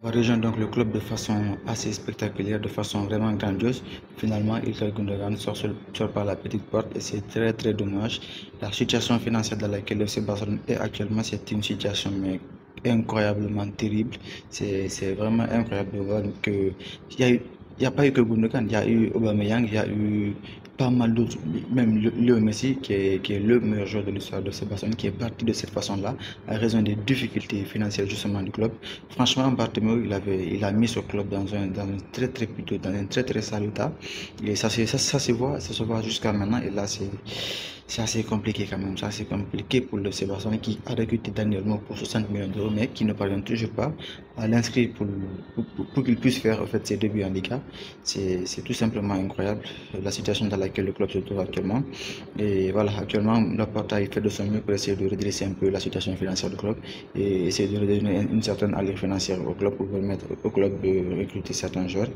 On va rejoindre donc le club de façon assez spectaculaire, de façon vraiment grandiose. Finalement, Ilkay Gundogan sort par la petite porte et c'est très dommage. La situation financière dans laquelle le FC Barcelone est actuellement, c'est une situation mais incroyablement terrible. C'est vraiment incroyable de voir que il y a eu il n'y a pas eu que Gundogan, il y a eu Aubameyang, il y a eu pas mal d'autres, même Léo Messi, qui est le meilleur joueur de l'histoire de ce Barcelone, qui est parti de cette façon-là, à raison des difficultés financières justement du club. Franchement, Bartomeu, il a mis ce club dans un plutôt, dans un très sale état. Et ça se voit jusqu'à maintenant. Et là, c'est assez compliqué quand même. C'est assez compliqué pour le FC Barcelone qui a recruté Daniel Mo pour 60 millions d'euros, mais qui ne parvient toujours pas à l'inscrire pour qu'il puisse faire en fait, ses débuts en Liga. C'est tout simplement incroyable la situation dans laquelle le club se trouve actuellement. Et voilà, actuellement, Laporta il fait de son mieux pour essayer de redresser un peu la situation financière du club et essayer de redonner une certaine allure financière au club pour permettre au club de recruter certains joueurs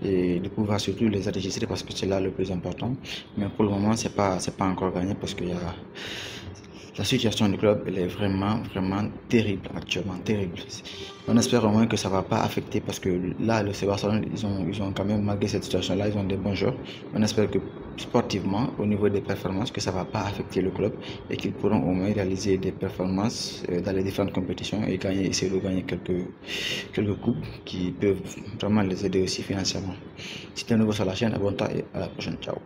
et de pouvoir surtout les enregistrer parce que c'est là le plus important. Mais pour le moment, c'est pas encore gagné parce que la situation du club elle est vraiment terrible actuellement, terrible. On espère au moins que ça ne va pas affecter parce que là, le FC Barcelone, ils ont quand même, malgré cette situation-là, ils ont des bons joueurs. On espère que sportivement, au niveau des performances, que ça ne va pas affecter le club et qu'ils pourront au moins réaliser des performances dans les différentes compétitions et essayer de gagner quelques coupes qui peuvent vraiment les aider aussi financièrement. Si tu es nouveau sur la chaîne, abonne-toi et à la prochaine. Ciao.